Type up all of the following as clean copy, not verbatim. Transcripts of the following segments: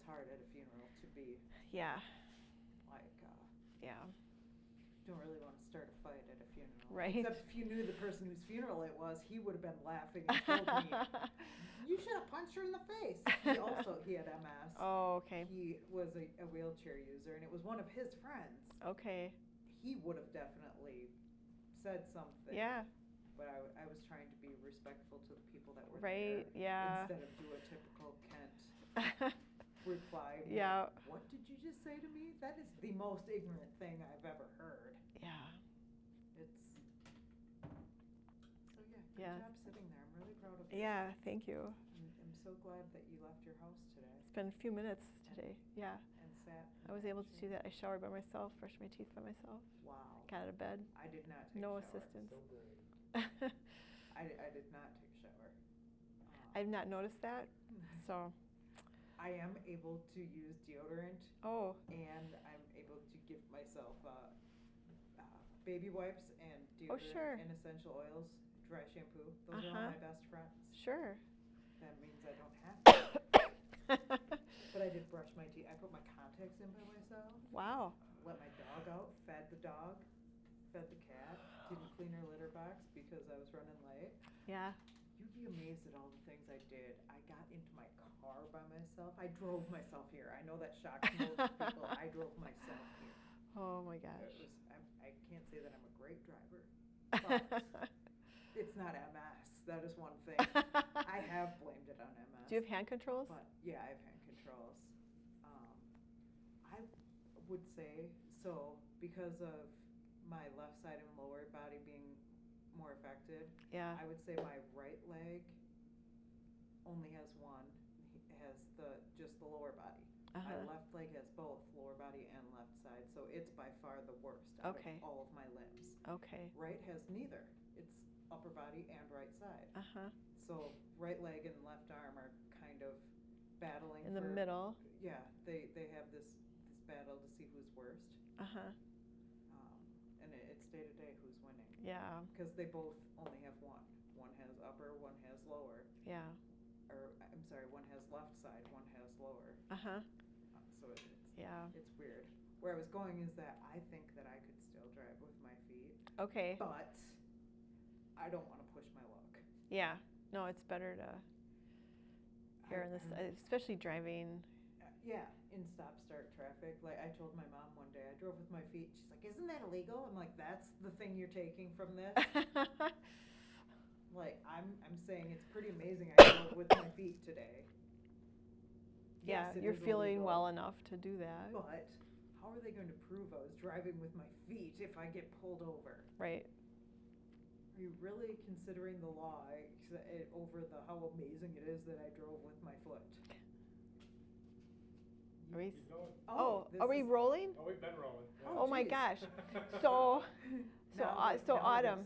hard at a funeral to be Yeah. like, Yeah. don't really want to start a fight at a funeral. Right. Except if you knew the person whose funeral it was, he would have been laughing and told me, you should have punched her in the face. He had MS. Oh, okay. He was a wheelchair user, and it was one of his friends. Okay. He would have definitely said something. Yeah. But I was trying to be respectful to the people that were Right. there. Yeah. Instead of do a typical Kent reply. Yeah. What did you just say to me? That is the most ignorant thing I've ever heard. Yeah. So yeah, good job sitting there. I'm really proud of you. Yeah, thank you. I'm so glad that you left your house today. It's been a few minutes today. Yeah. And sat. I was able to do that. I showered by myself, brushed my teeth by myself. Wow. Got out of bed. I did not take No a shower. assistance. So great. I did not take a shower. I've not noticed that. So. I am able to use deodorant. Oh. And I'm able to give myself baby wipes and deodorant Oh, sure. and essential oils, dry shampoo. Those are all my best friends. Sure. That means I don't have to. But I did brush my teeth. I put my contacts in by myself. Wow. Let my dog out, fed the dog, fed the cat, didn't clean her litter box because I was running late. Yeah. You'd be amazed at all the things I did. I got into my car by myself. I drove myself here. I know that shocks most people. I drove myself here. Oh my gosh. I can't say that I'm a great driver, but it's not MS. That is one thing. I have blamed it on MS. Do you have hand controls? But yeah, I have hand controls. I would say so because of my left side and lower body being more affected. Yeah. I would say my right leg only has one. It has just the lower body. My left leg has both lower body and left side, so it's by far the worst out of all of my limbs. Okay. Right has neither. It's upper body and right side. So right leg and left arm are kind of battling in the middle. Yeah, they have this battle to see who's worst. And it's day to day who's winning. Yeah. Because they both only have one. One has upper, one has lower. Yeah. Or I'm sorry, one has left side, one has lower. So it's weird. Where I was going is that I think that I could still drive with my feet. Okay. But I don't want to push my luck. Yeah. No, it's better to err in this, especially driving. Yeah, in stop-start traffic. Like I told my mom one day, I drove with my feet. She's like, "Isn't that illegal?" I'm like, "That's the thing you're taking from this." Like I'm saying it's pretty amazing I drove with my feet today. Yeah, yes, you're feeling illegal, well enough to do that. But how are they going to prove I was driving with my feet if I get pulled over? Right. Are you really considering the law over how amazing it is that I drove with my foot? Are we? Are we rolling? Oh, we've been rolling. Oh my gosh. So Autumn.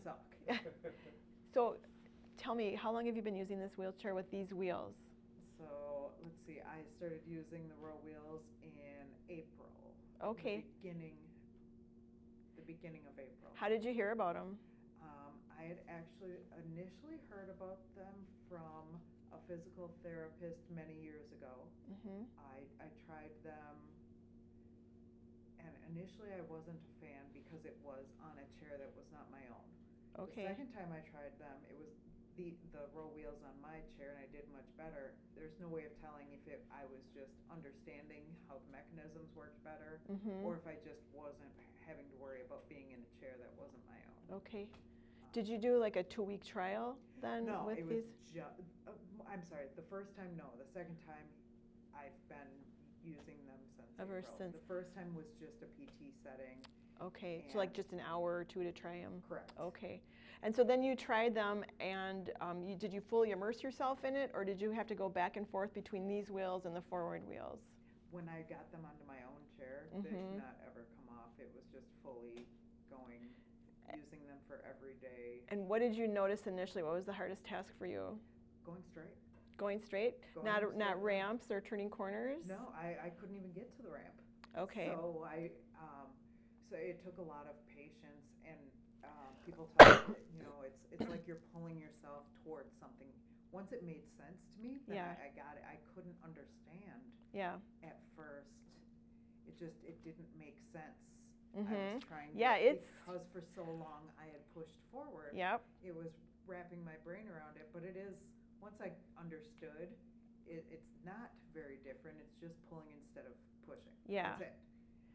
So tell me, how long have you been using this wheelchair with these wheels? So let's see, I started using the Rowheels in April. Okay. The beginning of April. How did you hear about them? I had actually initially heard about them from a physical therapist many years ago. I tried them, and initially I wasn't a fan because it was on a chair that was not my own. Okay. The second time I tried them, it was the Rowheels on my chair, and I did much better. There's no way of telling if I was just understanding how the mechanisms worked better, or if I just wasn't having to worry about being in a chair that wasn't my own. Okay. Did you do like a 2-week trial then with these? No, it was I'm sorry, the first time, no. The second time, I've been using them since Ever April. since. The first time was just a PT setting. Okay, so like just an hour or two to try them? Correct. Okay. And so then you tried them, and did you fully immerse yourself in it, or did you have to go back and forth between these wheels and the forward wheels? When I got them onto my own chair, they did not ever come off. It was just fully going, using them for every day. And what did you notice initially? What was the hardest task for you? Going straight. Going straight? Not ramps or turning corners? No, I couldn't even get to the ramp. Okay. So so it took a lot of patience, and people tell me that, it's like you're pulling yourself towards something once it made sense to me, then Yeah. I got it. I couldn't understand Yeah. at first. It didn't make sense. I Mhm. was trying Yeah, to, it's because for so long I had pushed forward. Yep. It was wrapping my brain around it, but it is, once I understood, it's not very different. It's just pulling instead of pushing. Yeah. That's it.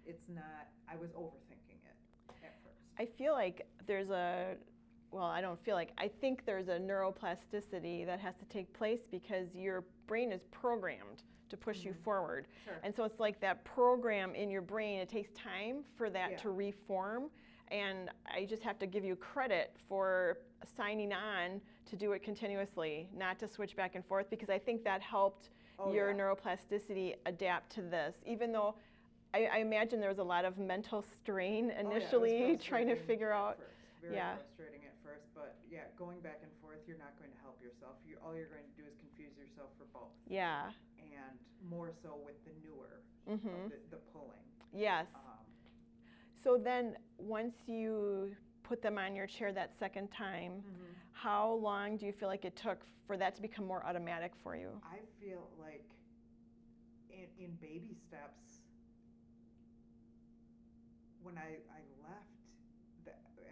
It's not, I was overthinking it at first. I feel like there's a well, I don't feel like I think there's a neuroplasticity that has to take place because your brain is programmed to push you forward. Sure. And so it's like that program in your brain, it takes time for that Yeah. to reform. And I just have to give you credit for signing on to do it continuously, not to switch back and forth, because I think that helped your neuroplasticity adapt to this. Even though I imagine there was a lot of mental strain initially trying to figure out. Very frustrating at first, but yeah, going back and forth, you're not going to help yourself. All you're going to do is confuse yourself for both. Yeah. And more so with the newer, Mhm. the pulling. Yes. So then, once you put them on your chair that second time, how long do you feel like it took for that to become more automatic for you? I feel like in baby steps, when I left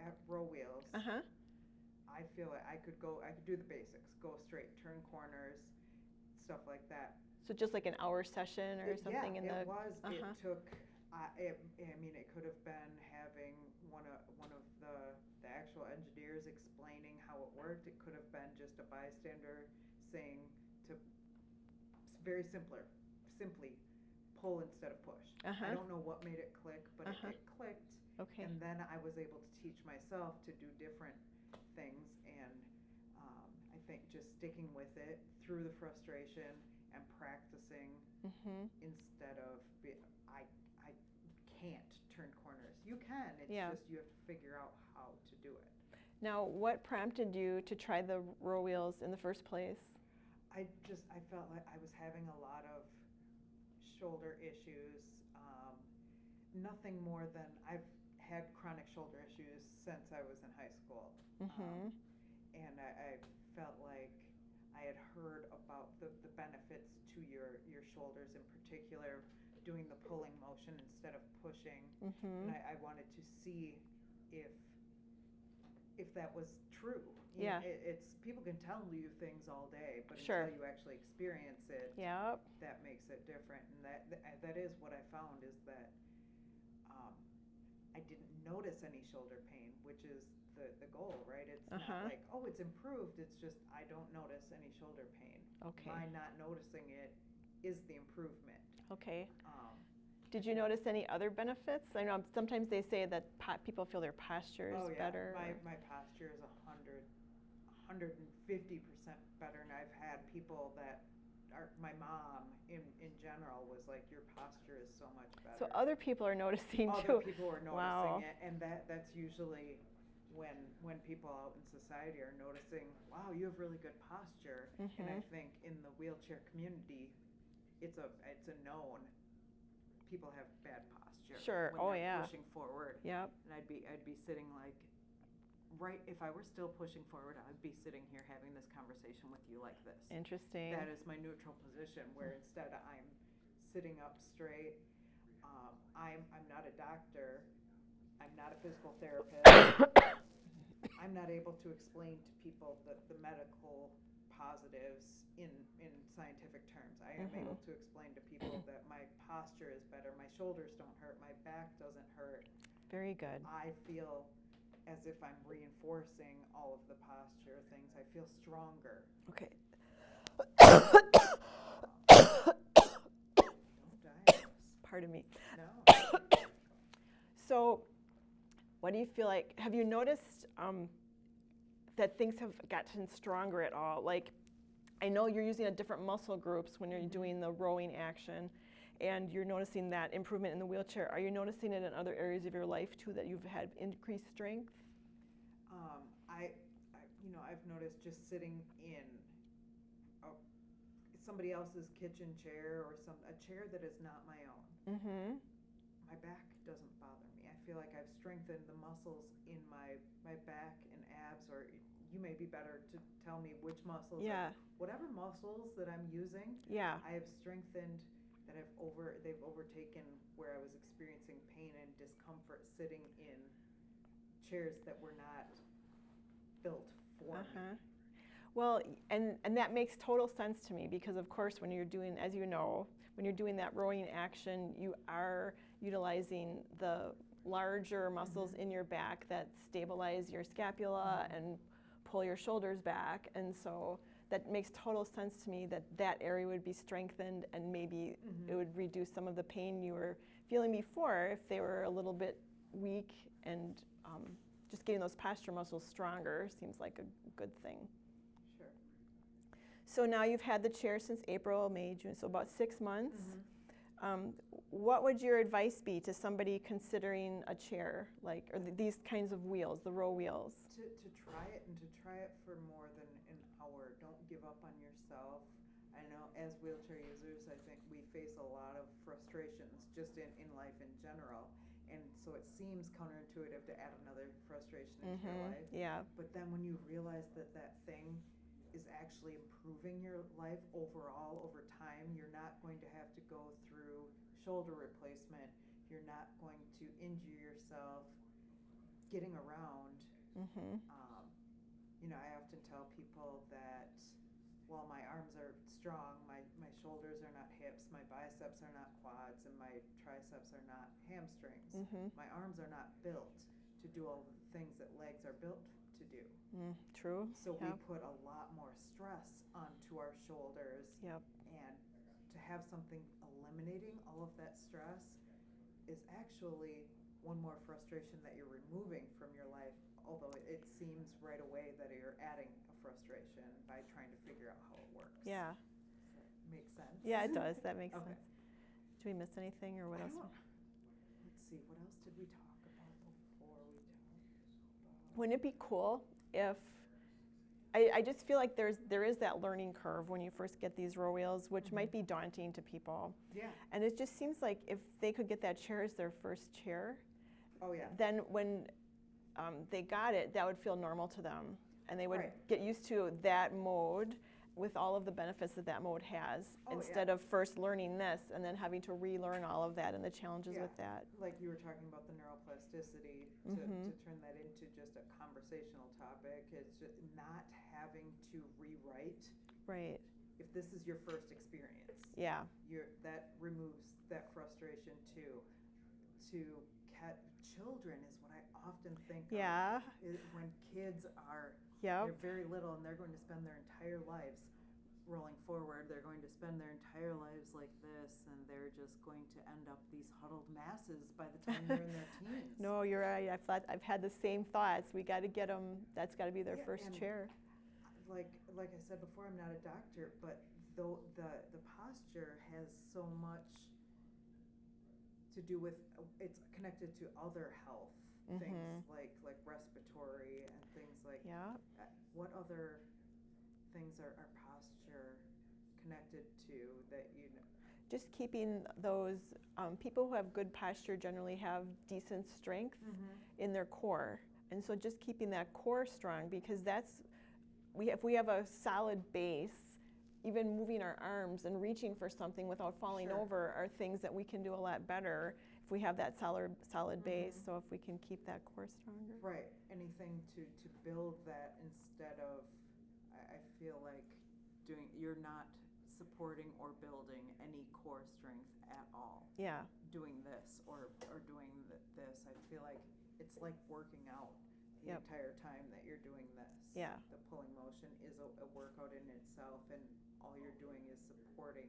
at Rowheels, I feel like I could do the basics, go straight, turn corners, stuff like that. So just like an hour session or something Yeah, in the. it was. It took. I mean, it could have been having one of the actual engineers explaining how it worked. It could have been just a bystander saying to simply pull instead of push. I don't know what made it click, but it clicked. Okay. And then I was able to teach myself to do different things, and I think just sticking with it through the frustration and practicing instead of I can't turn corners. You can. It's just you have to figure out how to do it. Now, what prompted you to try the Rowheels in the first place? I felt like I was having a lot of shoulder issues. Nothing more than I've had chronic shoulder issues since I was in high school. And I felt like I had heard about the benefits to your shoulders, in particular doing the pulling motion instead of pushing. And I wanted to see if that was true. It's people can tell you things all day, but until you actually experience it, that makes it different. And that is what I found, is that I didn't notice any shoulder pain, which is the goal, right? It's not like, oh, it's improved. It's just I don't notice any shoulder pain. Okay. My not noticing it is the improvement. Okay. Did you notice any other benefits? I know sometimes they say that people feel their posture is better. My posture is 150% better, and I've had people that are, my mom in general was like, your posture is so much better. So other people are noticing too. Other people are noticing it, and that's usually when people out in society are noticing, wow, you have really good posture. And I think in the wheelchair community, it's a known. People have bad posture. Sure. When they're pushing forward. Yep. And I'd be sitting like, right, if I were still pushing forward, I'd be sitting here having this conversation with you like this. Interesting. That is my neutral position, where instead I'm sitting up straight. I'm not a doctor. I'm not a physical therapist. I'm not able to explain to people the medical positives in scientific terms. I am able to explain to people that my posture is better, my shoulders don't hurt, my back doesn't hurt. Very good. I feel as if I'm reinforcing all of the posture things. I feel stronger. Okay. Don't die. Pardon me. No. So, what do you feel like? Have you noticed that things have gotten stronger at all? Like, I know you're using different muscle groups when you're doing the rowing action, and you're noticing that improvement in the wheelchair. Are you noticing it in other areas of your life too, that you've had increased strength? I've noticed just sitting in somebody else's kitchen chair or a chair that is not my own. My back doesn't bother me. I feel like I've strengthened the muscles in my back and abs, or you may be better to tell me which muscles. Yeah. Whatever muscles that I'm using, Yeah. I have strengthened that they've overtaken where I was experiencing pain and discomfort sitting in chairs that were not built for me. Well, and that makes total sense to me because, of course, when you're doing, as you know, when you're doing that rowing action, you are utilizing the larger muscles in your back that stabilize your scapula and pull your shoulders back. And so that makes total sense to me that that area would be strengthened and maybe it would reduce some of the pain you were feeling before if they were a little bit weak, and just getting those posture muscles stronger seems like a good thing. Sure. So now you've had the chair since April, May, June, so about 6 months. What would your advice be to somebody considering a chair, like, or these kinds of wheels, the row wheels? To try it, and to try it for more than an hour. Don't give up on yourself. I know as wheelchair users, I think we face a lot of frustrations just in life in general. And so it seems counterintuitive to add another frustration into your life. Yeah. But then when you realize that that thing is actually improving your life overall over time, you're not going to have to go through shoulder replacement. You're not going to injure yourself getting around. You know, I often tell people that while my arms are strong, my shoulders are not hips, my biceps are not quads, and my triceps are not hamstrings. My arms are not built to do all the things that legs are built to do. True. So we put a lot more stress onto our shoulders. And to have something eliminating all of that stress is actually one more frustration that you're removing from your life, although it seems right away that you're adding a frustration by trying to figure out how it works. Yeah. Does that make sense? Yeah, it does. That makes Okay. sense. Did we miss anything, or what else? Let's see, what else did we talk about before we talked about? Wouldn't it be cool if, I just feel like there is that learning curve when you first get these row wheels, which might be daunting to people. Yeah. And it just seems like if they could get that chair as their first chair, then when they got it, that would feel normal to them. And they would get used to that mode with all of the benefits that that mode has, instead of first learning this and then having to relearn all of that and the challenges with that. Like you were talking about the neuroplasticity, to turn that into just a conversational topic, it's just not having to rewrite. Right. If this is your first experience, that removes that frustration too. To children is what I often think of, is when kids are they're very little and they're going to spend their entire lives rolling forward. They're going to spend their entire lives like this, and they're just going to end up these huddled masses by the time they're in their teens. No, you're right. I've had the same thoughts. We got to get them. That's got to be their first chair. Like I said before, I'm not a doctor, but though the posture has so much to do with, it's connected to other health things like respiratory and things like what other things are posture connected to that you know? Just keeping those people who have good posture generally have decent strength in their core, and so just keeping that core strong, because that's if we have a solid base, even moving our arms and reaching for something without falling over are things that we can do a lot better if we have that solid base. So if we can keep that core stronger. Right. Anything to build that instead of, I feel like you're not supporting or building any core strength at all. Yeah. Doing this or doing this, I feel like it's like working out the entire time that you're doing this. Yeah. The pulling motion is a workout in itself, and all you're doing is supporting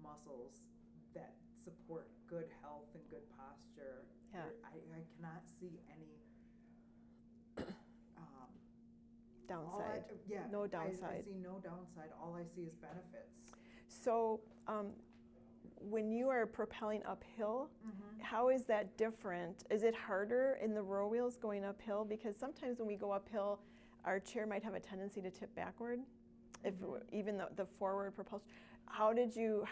muscles that support good health and good posture. Yeah. I cannot see any downside. No downside. I see no downside. All I see is benefits. So when you are propelling uphill, how is that different? Is it harder in the row wheels going uphill? Because sometimes when we go uphill, our chair might have a tendency to tip backward, if even the forward propulsion. How did you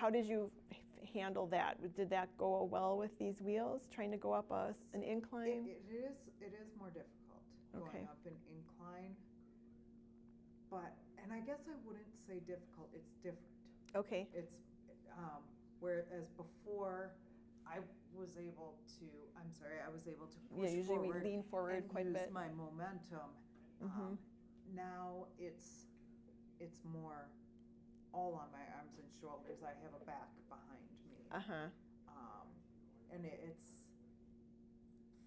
handle that? Did that go well with these wheels, trying to go up an incline? It is more difficult going up an incline. but, and I guess I wouldn't say difficult, it's different. Okay. It's, whereas before, I was able to, I was able to push usually forward we lean forward and quite a use bit. my momentum. Mhm. Now it's more all on my arms and shoulders. I have a back behind me. And it's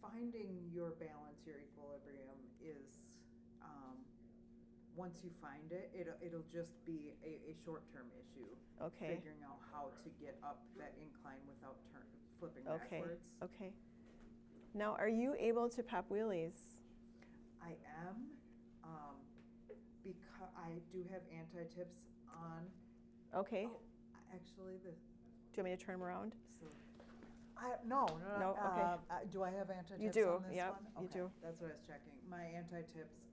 finding your balance, your equilibrium is, once you find it, it'll just be a short-term issue. Okay. Figuring out how to get up that incline without flipping Okay. backwards. Okay. Now, are you able to pop wheelies? I am, because I do have anti-tips on. Okay. Oh, actually, Do you want me to turn them around? so no. Okay. Do I have anti-tips You do. on this Yep, one? you Okay, do. that's what I was checking. My anti-tips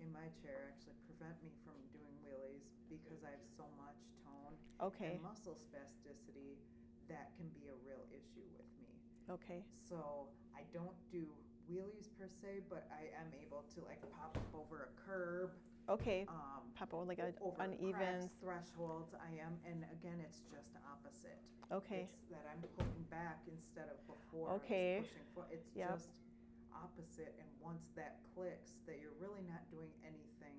in my chair actually prevent me from doing wheelies because I have so much tone Okay. and muscle spasticity that can be a real issue with me. Okay. So I don't do wheelies per se, but I am able to like pop up over a curb. Okay. Pop over like over uneven. cracks, thresholds. I am, and again, it's just opposite. Okay. It's that I'm pulling back instead of before. Okay. I was pushing forward. It's just opposite, and once that clicks, that you're really not doing anything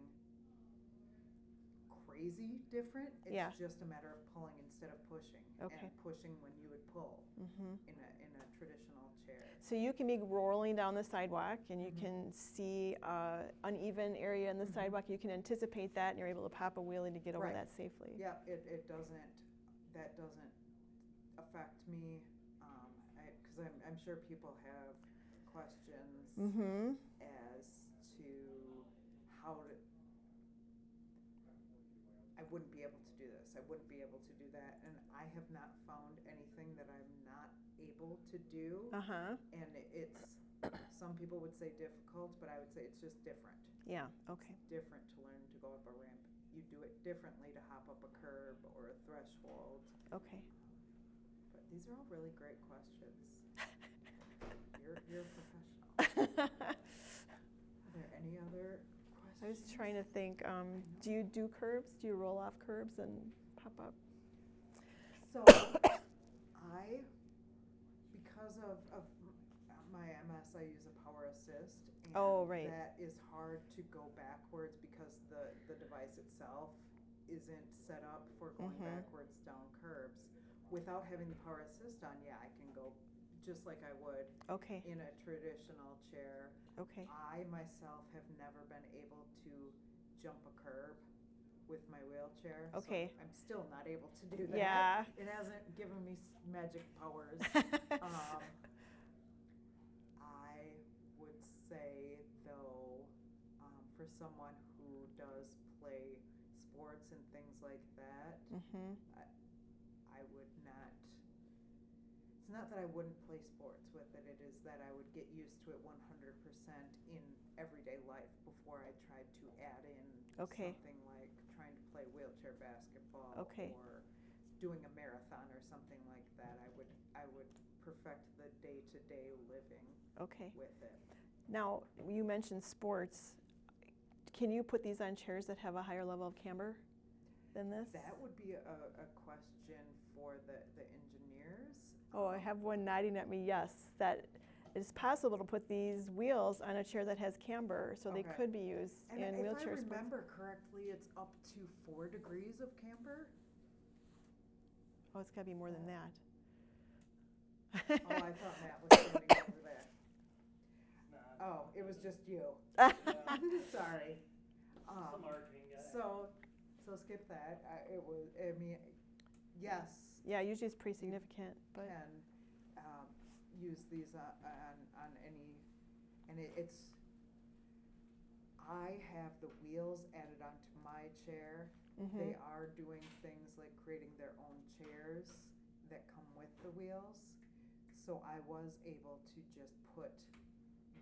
crazy different. It's just a matter of pulling instead of pushing. Okay. And pushing when you would pull Mhm. in a traditional chair. So you can be rolling down the sidewalk and you can see uneven area in the sidewalk. You can anticipate that and you're able to pop a wheelie to get over that safely. Yeah, it doesn't, that doesn't affect me, because I'm sure people have questions as to how to, I wouldn't be able to do this, I wouldn't be able to do that, and I have not found anything that I'm not able to do. And it's, some people would say difficult, but I would say it's just different. Yeah, okay. It's different to learn to go up a ramp. You do it differently to hop up a curb or a threshold. Okay. But these are all really great questions. You're a professional. Are there any other questions? I was trying to think, do you do curbs? Do you roll off curbs and pop up? So, because of my MS, I use a power assist. And that is hard to go backwards because the device itself isn't set up for going backwards down curbs. Without having the power assist on, I can go just like I would in a traditional chair. Okay. I myself have never been able to jump a curb with my wheelchair. Okay. So I'm still not able to do that. Yeah. It hasn't given me magic powers. I would say, though, for someone who does play sports and things like that, I would not, it's not that I wouldn't play sports with it, it is that I would get used to it 100% in everyday life before I tried to add in something like trying to play wheelchair basketball or doing a marathon or something like that. I would perfect the day-to-day living with it. Now, you mentioned sports. Can you put these on chairs that have a higher level of camber than this? That would be a question for the engineers. Oh, I have one nodding at me, yes. That it's possible to put these wheels on a chair that has camber, so they could be used in wheelchair sports. If I remember correctly, it's up to 4 degrees of camber. Oh, it's got to be more than that. Oh, I thought Matt was standing over there. Oh, it was just you. Sorry. So skip that. Yes. Yeah, usually it's pretty significant, but can use these on any, and it's. I have the wheels added onto my chair. They are doing things like creating their own chairs that come with the wheels. So I was able to just put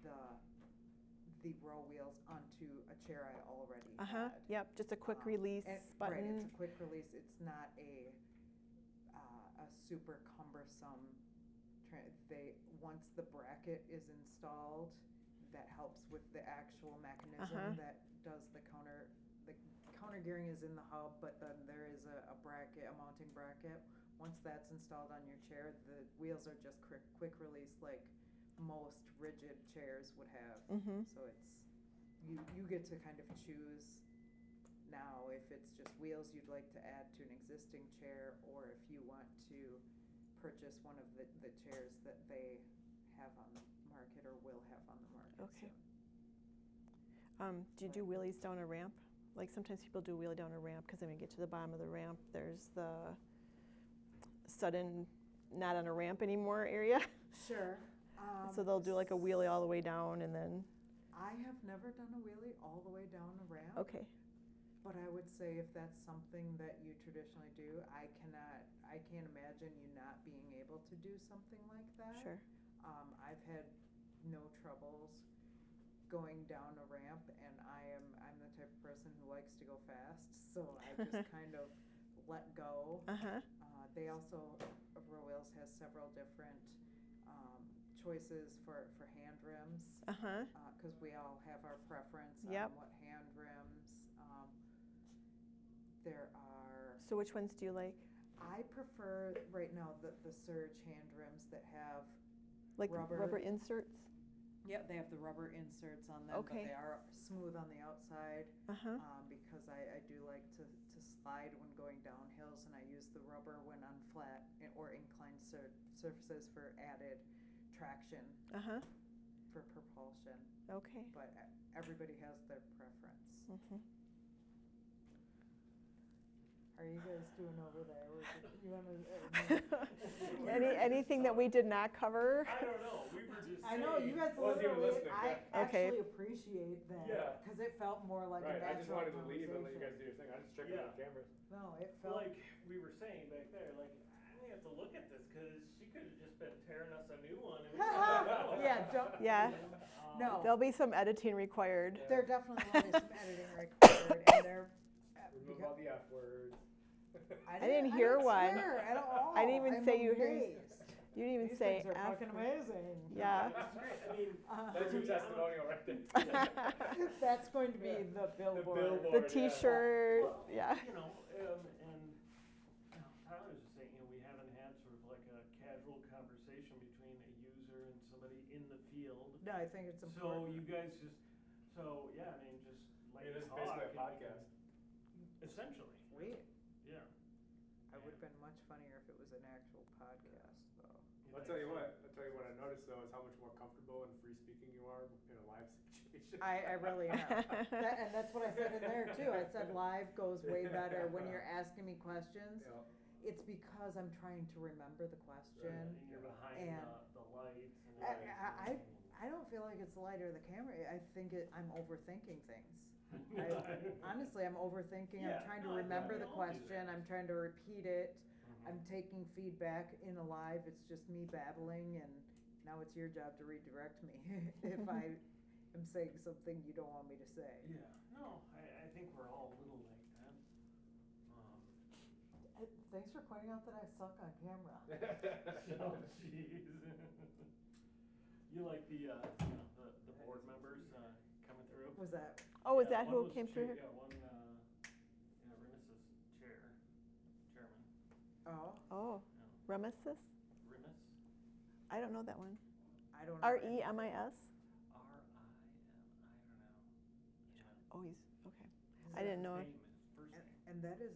the row wheels onto a chair I already had. Yep, just a quick release button. Right, it's a quick release. It's not a super cumbersome. Once the bracket is installed, that helps with the actual mechanism that does the the counter gearing is in the hub, but then there is a bracket, a mounting bracket. Once that's installed on your chair, the wheels are just quick release like most rigid chairs would have. So it's, you get to kind of choose now if it's just wheels you'd like to add to an existing chair, or if you want to purchase one of the chairs that they have on the market or will have on the market. Okay. soon. Do you do wheelies down a ramp? Like sometimes people do wheelie down a ramp because then when you get to the bottom of the ramp, there's the sudden not on a ramp anymore area. Sure. So they'll do like a wheelie all the way down and then. I have never done a wheelie all the way down a ramp. Okay. But I would say if that's something that you traditionally do, I can't imagine you not being able to do something like that. Sure. I've had no troubles going down a ramp, and I'm the type of person who likes to go fast, so I just kind of let go. They also, Rowheels has several different choices for hand rims, because we all have our preference on what hand rims. There are. So which ones do you like? I prefer right now the Surge hand rims that have like rubber inserts. Yep, they have the rubber inserts on them, Okay. but they are smooth on the outside. Because I do like to slide when going down hills, and I use the rubber when on flat or inclined surfaces for added traction for propulsion. Okay. But everybody has their preference. How are you guys doing over there? You wanna, anything that we did not cover? I don't know. We were just. I know you guys Wasn't even literally. listening. I Okay. actually appreciate that. Yeah. Because it felt more like a Right, I just natural wanted to leave and let you guys conversation. do your thing. I just checked out the cameras. No, it felt. Like we were saying back there, like I have to look at this because she could have just been tearing us a new one. And we didn't know. Yeah, don't. Yeah. No. There'll be some editing required. There definitely will be some editing required, and they're. Remove all the F words. I didn't hear one. Swear at all. I didn't even I'm say you heard. amazed. You didn't even These say things are F. fucking amazing. Yeah. That's great. I mean, Uh-huh. that's your testimonial right there. That's going to be the billboard. billboard. The T-shirt. Well, Yeah. You know, and Tyler was just saying, we haven't had sort of like a casual conversation between a user and somebody in the field. No, I think it's important. So you guys just, yeah, I mean, just like It is talk basically a and- podcast. Essentially. Sweet. Yeah. I would have been much funnier if it was an actual podcast, though. I'll tell you what I noticed though is how much more comfortable and free speaking you are in a live situation. I really am. And that's what I said in there too. I said live goes way better when you're asking me questions. Yeah. It's because I'm trying to remember the question. And you're behind And the lights and I don't feel like it's the light or the camera. I think I'm overthinking things. Honestly, I'm overthinking. Yeah, I'm trying to no, remember we the all do question. that. I'm trying to repeat it. I'm taking feedback in a live. It's just me babbling, and now it's your job to redirect me if I am saying something you don't want me to say. Yeah, no, I think we're all a little like that. Thanks for pointing out that I suck on camera. Oh, jeez. You like the board members coming through? Was that? Oh, is Yeah, that one who was came through here? Yeah, one, Remus's chairman. Oh, Oh, Yeah. Remesis? Remus? I don't know that one. I don't know. Remis? I don't know. Oh, he's okay. I didn't know. His name, his first name. And that is